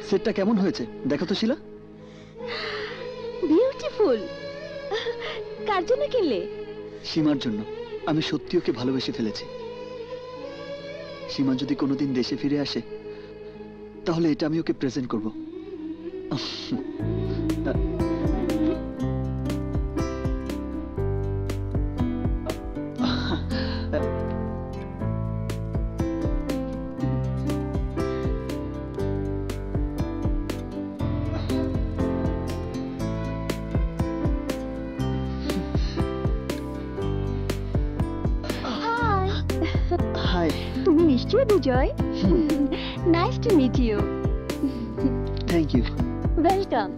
সেটটা কেমন হয়েছে দেখো তো শিলা। বিউটিফুল। কার জন্য কিনলে? সীমার জন্য। আমি সত্যি ওকে ভালোবেসে ফেলেছি। সীমা যদি কোনোদিন দেশে ফিরে আসে তাহলে এটা আমি ওকে প্রেজেন্ট করব। হাই। তুমি নিশ্চয়ই Bijoy. Nice to meet you. Thank you. Welcome.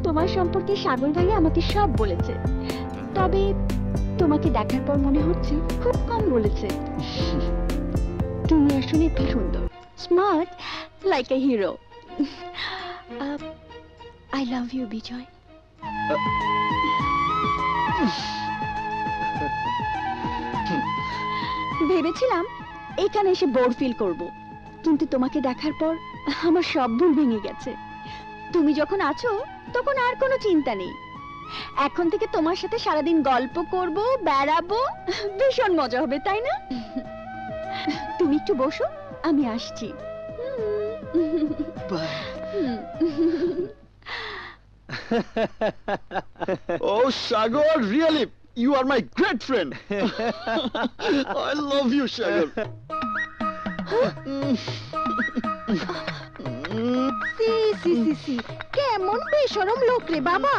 তোমার সম্পর্কে সাগর ভাই আমাকে সব বলেছে, তবে তোমাকে দেখার পর মনে হচ্ছে খুব কম বলেছে। তুমি আসলে খুব সুন্দর, smart, like a hero. I love you Bijoy. ভেবেছিলাম এখানে এসে বোর ফিল করব, কিন্তু তোমাকে দেখার পর আমার সব ভুল ভেঙে গেছে। তুমি যখন আছো তখন আর কোনো চিন্তা নেই। এখন থেকে তোমার সাথে সারাদিন গল্প করব, বেড়াবো, ভীষণ মজা হবে, তাই না? তুমি একটু বসো, আমি আসছি। Oh Sagar, really, you are my great friend. I love you, Sagar. সি সি সি সি, কেমন বেশরম লোক রে বাবা।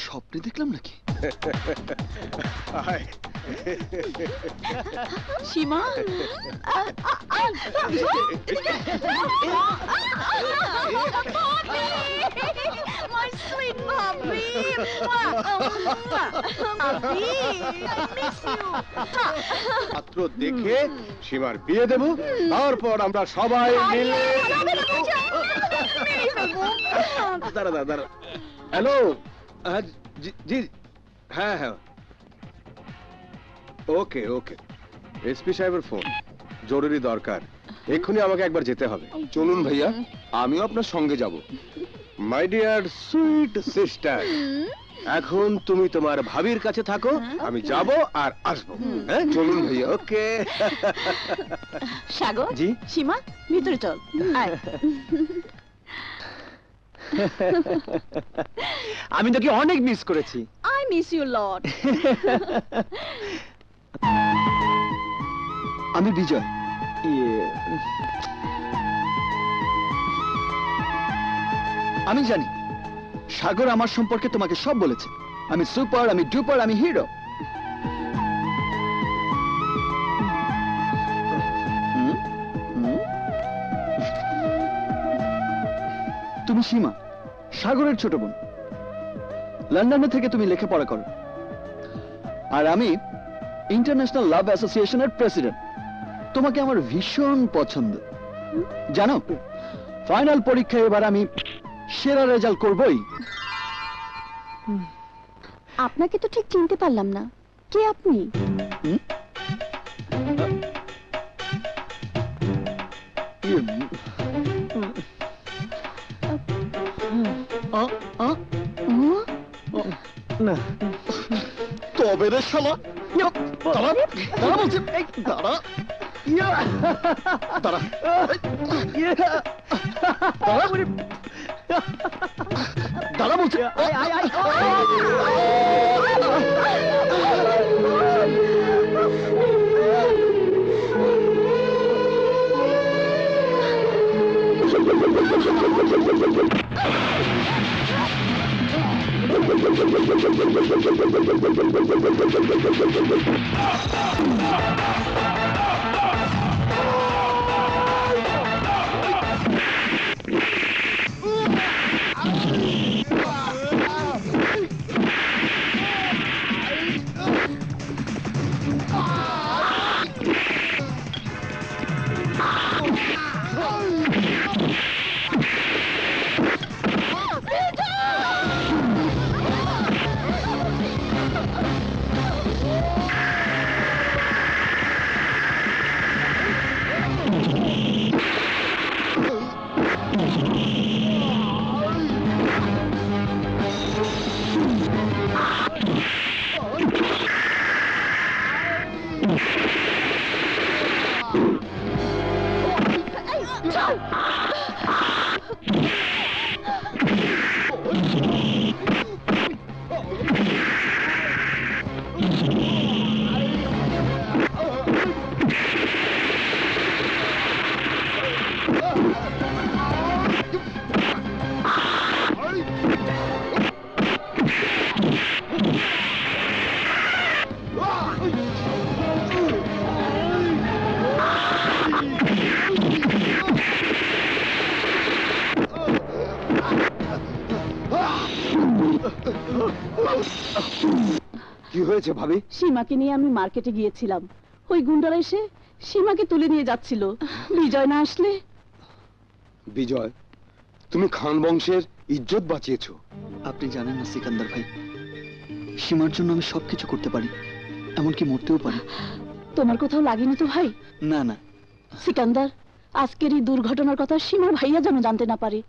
স্বপ্নে দেখলাম নাকি? সীমা, my sweet puppy, puppy, I miss you. পাত্র দেখে সীমার বিয়ে দেব, তারপর আমরা সবাই মিলে। দাঁড়া দাঁড়া দাঁড়া। হ্যালো, জি, হ্যাঁ হ্যাঁ, ওকে ওকে। এসপি সাহেবের ফোন, জরুরি দরকার, এক্ষুনি আমাকে একবার যেতে হবে। চলুন ভাইয়া, আমিও আপনার সঙ্গে যাব। মাই ডিয়ার সুইট সিস্টার, এখন তুমি তোমার ভাবির কাছে থাকো, আমি যাব আর আসবো। হ্যাঁ চলুন ভাইয়া। ওকে। সাগর, জি? সীমা, ভিতরে চল। আয়। আমি তোকে অনেক মিস করেছি। I miss you lot. আমি বিজয়। আমি জানি সাগর আমার সম্পর্কে তোমাকে সব বলেছে। আমি সুপার, আমি ডুপার, আমি হিরো। তুমি সীমা, সাগরের ছোট বোন। লন্ডনে থেকে তুমি লেখাপড়া করো, আর আমি ইন্টারন্যাশনাল লাভ অ্যাসোসিয়েশনের প্রেসিডেন্ট। তোমাকে আমার ভীষণ পছন্দ। জানো, ফাইনাল পরীক্ষায় এবার আমি সেরা রেজাল্ট করবই। আপনাকে তো ঠিক চিনতে পারলাম না, কে আপনি? না তবে রে শালা, দাঁড়া দাঁড়া বলছি, দাঁড়া দাঁড়া দাঁড়া বলছি। কি হয়েছে ভাবি? সীমাকে নিয়ে আমি মার্কেটে গিয়েছিলাম, ওই গুন্ডারা এসে সীমাকে তুলে নিয়ে যাচ্ছিল। বিজয় না আসলে। বিজয়, তুমি খান বংশের ইজ্জত বাঁচিয়েছো। আপনি জানেন না সিকান্দার ভাই, সীমার জন্য আমি সবকিছু করতে পারি, এমনকি মরতেও পারি। তোমার কোথাও লাগেনি তো ভাই? না না, সিকান্দার, আজকের এই দুর্ঘটনার কথা সীমার ভাইয়া যেন জানতে না পারে,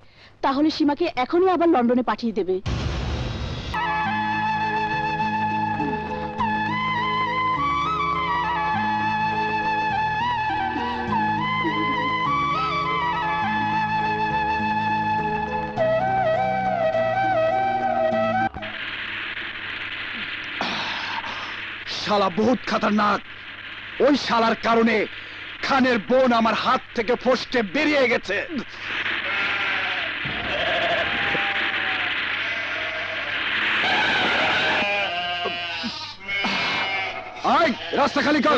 তাহলে সীমাকে এখনই আবার লন্ডনে পাঠিয়ে দেবে। শালা বহুত খতরনাক। ওই শালার কারণে খানের বোন আমার হাত থেকে ফসকে বেরিয়ে গেছে। আয়, রাস্তা খালি কর।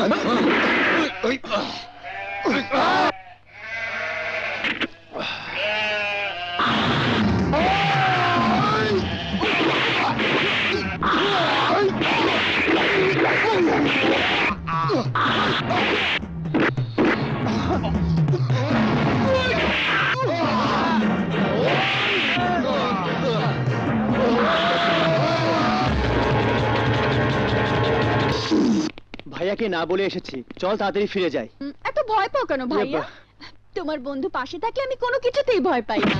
ভাইয়াকে না বলে এসেছি, চল তাড়াতাড়ি ফিরে যাই। এত ভয় পাও কেন ভাইয়া? তোমার বন্ধু পাশে থাকলে আমি কোনো কিছুতেই ভয় পাই না।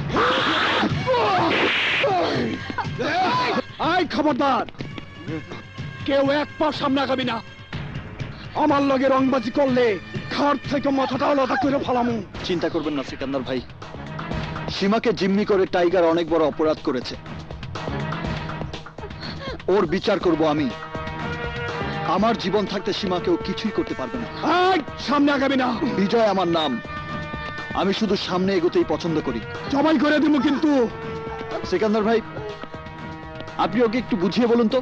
আয়, খবরদার, কেউ এক পা সামনে আগাবি না। আমার লগে রংবাজি করলে ঘর থেকে মাথাটা আলাদা করে ফেলামু। চিন্তা করবেন না সিকান্দার ভাই, সীমাকে জিম্মি করে টাইগার অনেক বড় অপরাধ করেছে, ওর বিচার করব আমি। আমার জীবন থাকতে সীমাকেও কিছুই করতে পারবে না। আয়, সামনে আগাবি না। বিজয় আমার নাম, আমি শুধু সামনে এগোতেই পছন্দ করি। জবাই করে দিব কিন্তু। সিকান্দার ভাই, আপনি ওকে একটু বুঝিয়ে বলুন তো।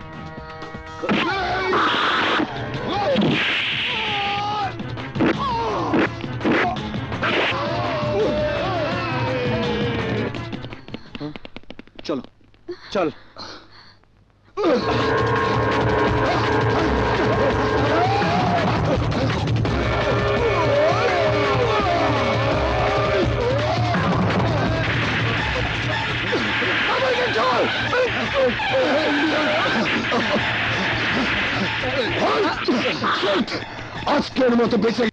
চলো চল। আজকের মতো বেঁচে